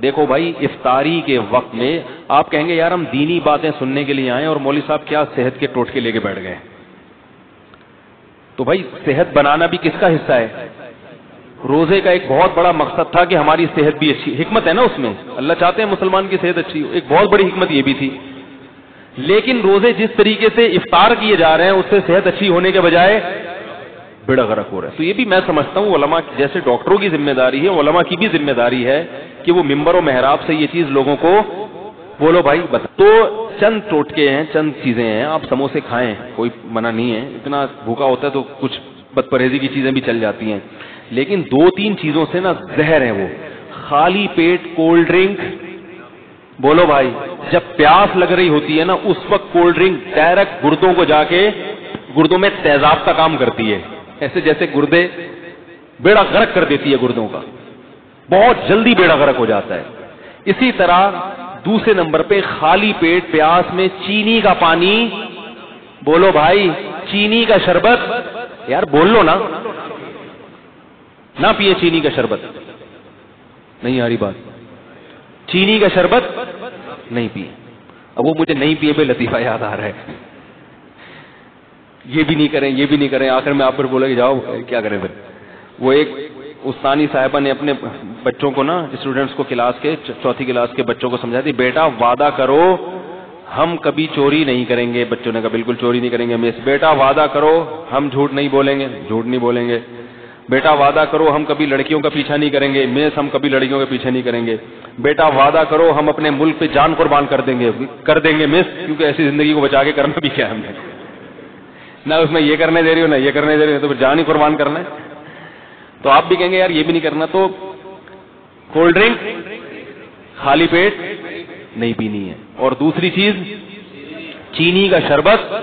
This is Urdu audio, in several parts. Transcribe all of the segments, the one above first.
دیکھو بھائی، افطاری کے وقت میں آپ کہیں گے یار ہم دینی باتیں سننے کے لیے آئے اور مولوی صاحب کیا صحت کے ٹوٹکے لے کے بیٹھ گئے. تو بھائی صحت بنانا بھی کس کا حصہ ہے؟ روزے کا ایک بہت بڑا مقصد تھا کہ ہماری صحت بھی اچھی، حکمت ہے نا اس میں، اللہ چاہتے ہیں مسلمان کی صحت اچھی ہو، ایک بہت بڑی حکمت یہ بھی تھی. لیکن روزے جس طریقے سے افطار کیے جا رہے ہیں اس سے صحت اچھی ہونے کے بجائے بیڑا غرق ہو رہا ہے. تو یہ بھی میں سمجھتا ہوں علماء جیسے ڈاکٹروں کی ذمہ داری ہے، علماء کی بھی ذمہ داری ہے کہ وہ ممبر و محراب سے یہ چیز لوگوں کو بولو بھائی بتا. تو چند ٹوٹکے ہیں، چند چیزیں ہیں. آپ سموسے کھائیں، کوئی منع نہیں ہے، اتنا بھوکا ہوتا ہے تو کچھ بد پرہیزی کی چیزیں بھی چل جاتی ہیں، لیکن دو تین چیزوں سے نا زہر ہے وہ. خالی پیٹ کولڈ ڈرنک، بولو بھائی جب پیاس لگ رہی ہوتی ہے نا اس وقت کولڈ ڈرنک ڈائریکٹ گردوں کو جا کے گردوں میں تیزاب کا کام کرتی ہے، ایسے جیسے گردے بیڑا غرق کر دیتی ہے گردوں کا، بہت جلدی بیڑا غرق ہو جاتا ہے. اسی طرح دوسرے نمبر پہ خالی پیٹ پیاس میں چینی کا پانی، بولو بھائی چینی کا شربت، یار بول لو نا، نہ پیے چینی کا شربت. نہیں آ رہی بات؟ چینی کا شربت نہیں پیے. اب وہ مجھے نہیں پیے پہ لطیفہ یاد آ رہا ہے، یہ بھی نہیں کریں یہ بھی نہیں کریں، آخر میں آپ پر بولے کہ جاؤ کیا کریں پھر. وہ ایک استانی صاحبہ نے اپنے بچوں کو نا، اسٹوڈنٹس کو، کلاس کے چوتھی کلاس کے بچوں کو سمجھا دی، بیٹا وعدہ کرو ہم کبھی چوری نہیں کریں گے. بچوں نے کہا بالکل چوری نہیں کریں گے مس. بیٹا وعدہ کرو ہم جھوٹ نہیں بولیں گے. جھوٹ نہیں بولیں گے. بیٹا وعدہ کرو ہم کبھی لڑکیوں کا پیچھا نہیں کریں گے. مس ہم کبھی لڑکیوں کا پیچھا نہیں کریں گے. بیٹا وعدہ کرو ہم اپنے ملک پہ جان قربان کر دیں گے مس، کیونکہ ایسی زندگی کو بچا کے کرنا بھی کیا ہے ہم نے، نہ اس میں یہ کرنے دے رہی ہو نہ یہ کرنے دے رہی ہو، تو پھر جان ہی قربان کرنا ہے. تو آپ بھی کہیں گے یار یہ بھی نہیں کرنا. تو کولڈ ڈرنک خالی پیٹ نہیں پینی ہے. اور دوسری چیز چینی کا شربت،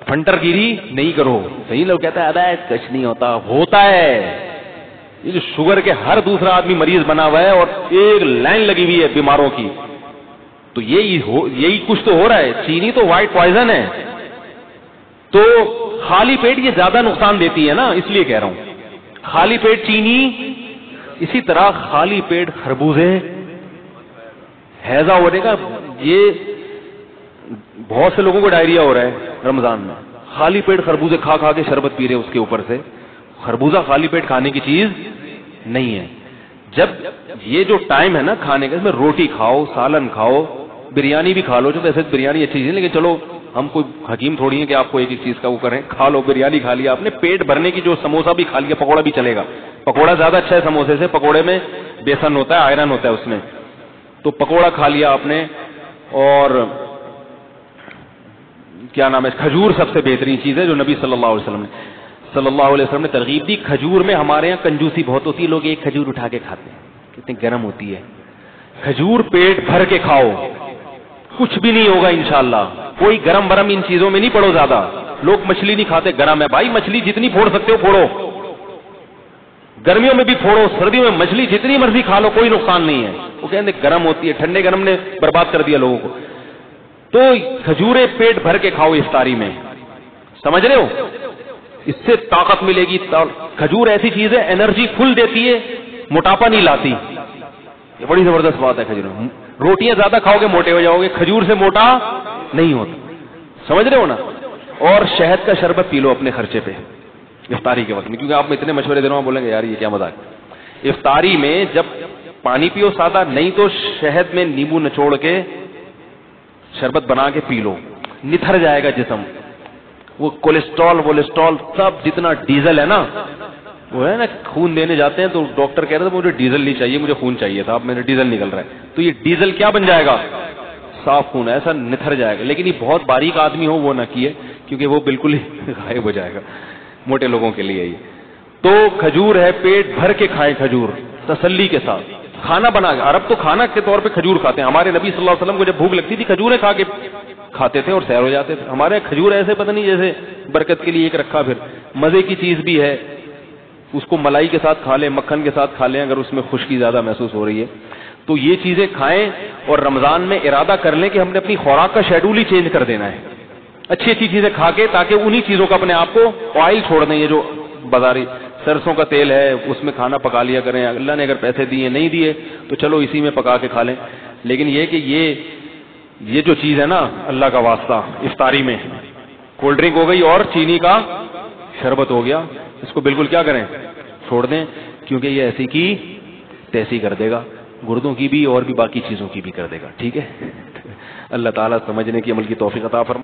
فنٹر گیری نہیں کرو. صحیح لوگ کہتا ہے ادائے کچھ نہیں ہوتا ہے. یہ جو شوگر کے ہر دوسرا آدمی مریض بنا ہوا ہے اور ایک لائن لگی ہوئی ہے بیماروں کی، تو یہی کچھ تو ہو رہا ہے. چینی تو وائٹ پوائزن ہے. تو خالی پیٹ یہ زیادہ نقصان دیتی ہے نا، اس لیے کہہ رہا ہوں خالی پیٹ چینی. اسی طرح خالی پیٹ خربوزے، ہیضہ ہونے کا، یہ بہت سے لوگوں کو ڈائریا ہو رہا ہے رمضان میں، خالی پیٹ خربوزے کھا کھا کے شربت پی رہے اس کے اوپر سے. خربوزہ خالی پیٹ کھانے کی چیز نہیں ہے. جب یہ جو ٹائم ہے نا کھانے کا، اس میں روٹی کھاؤ، سالن کھاؤ، بریانی بھی کھا لو. جو ویسے بریانی اچھی چیز ہے، لیکن چلو ہم کوئی حکیم تھوڑی ہیں کہ آپ کو ایک ایک چیز کا وہ کریں. کھا لو، بریانی کھا لیا آپ نے، پیٹ بھرنے کی جو سموسہ بھی کھا لیا، پکوڑا بھی چلے گا. پکوڑا زیادہ اچھا ہے سموسے سے، پکوڑے میں بیسن ہوتا ہے، آئرن ہوتا ہے اس میں. تو پکوڑا کھا لیا آپ نے. اور کیا نام ہے، کھجور سب سے بہترین چیز ہے جو نبی صلی اللہ علیہ وسلم نے ترغیب دی. کھجور میں ہمارے یہاں کنجوسی بہت ہوتی ہے، لوگ ایک کھجور اٹھا کے کھاتے ہیں، کتنی گرم ہوتی ہے. کھجور پیٹ بھر کے کھاؤ، کچھ بھی نہیں ہوگا انشاءاللہ. کوئی گرم برم ان چیزوں میں نہیں پڑو زیادہ. لوگ مچھلی نہیں کھاتے، گرم ہے بھائی، مچھلی جتنی پھوڑ سکتے ہو پھوڑو، گرمیوں میں بھی پھوڑو، سردیوں میں مچھلی جتنی مرضی کھا لو، کوئی نقصان نہیں ہے. وہ کہتے ہیں گرم ہوتی ہے، ٹھنڈے گرم نے برباد کر دیا لوگوں کو. تو کھجورے پیٹ بھر کے کھاؤ افطاری میں، سمجھ رہے ہو، اس سے طاقت ملے گی. کھجور ایسی چیز ہے انرجی فل دیتی ہے، موٹاپا نہیں لاتی. یہ بڑی زبردست بات ہے. کھجور، روٹیاں زیادہ کھاؤ گے موٹے ہو جاؤ گے، کھجور سے موٹا نہیں ہوتا. سمجھ رہے ہو نا. اور شہد کا شربت پی لو اپنے خرچے پہ افطاری کے وقت میں، کیونکہ آپ اتنے مشورے دے رہے ہو، بولیں گے یار یہ کیا مزاق. افطاری میں جب پانی پیو سادہ، نہیں تو شہد میں نیمبو نچوڑ کے شربت بنا کے پی لو، نتھر جائے گا جسم. وہ کولیسٹرول سب جتنا ڈیزل ہے نا، وہ ہے نا، خون دینے جاتے ہیں تو ڈاکٹر کہہ رہے تھے مجھے ڈیزل نہیں چاہیے، مجھے خون چاہیے تھا، اب میرا ڈیزل نکل رہا ہے. تو یہ ڈیزل کیا بن جائے گا؟ صاف خون، ایسا نتھر جائے گا. لیکن یہ بہت باریک آدمی ہو وہ نہ کیے، کیونکہ وہ بالکل ہی غائب ہو جائے گا موٹے لوگوں کے لیے. یہ تو کھجور ہے، پیٹ بھر کے کھائیں کھجور تسلی کے ساتھ. کھانا بنا کے، عرب تو کھانا کے طور پہ کھجور کھاتے ہیں. ہمارے نبی صلی اللہ علیہ وسلم کو جب بھوک لگتی تھی کھجوریں کھا کے کھاتے تھے اور سیر ہو جاتے تھے. ہمارے کھجور ایسے پتہ نہیں جیسے برکت کے لیے ایک رکھا، پھر مزے کی چیز بھی ہے. اس کو ملائی کے ساتھ کھا لیں، مکھن کے ساتھ کھا لیں اگر اس میں خشکی زیادہ محسوس ہو رہی ہے تو یہ چیزیں کھائیں. اور رمضان میں ارادہ کر لیں کہ ہم نے اپنی خوراک کا شیڈول ہی چینج کر دینا ہے. اچھی اچھی چیزیں کھا کے، تاکہ انہی چیزوں کا اپنے آپ کو آئل چھوڑ دیں. یہ جو بازاری سرسوں کا تیل ہے اس میں کھانا پکا لیا کریں. اللہ نے اگر پیسے دیے نہیں دیے تو چلو اسی میں پکا کے کھا لیں. لیکن یہ کہ یہ جو چیز ہے نا، اللہ کا واسطہ، افطاری میں کولڈ ڈرنک ہو گئی اور چینی کا شربت ہو گیا، اس کو بالکل کیا کریں، چھوڑ دیں. کیونکہ یہ ایسی کی تیسی کر دے گا، گردوں کی بھی اور بھی باقی چیزوں کی بھی کر دے گا. ٹھیک ہے. اللہ تعالیٰ سمجھنے کی، عمل کی توفیق عطا فرمائے.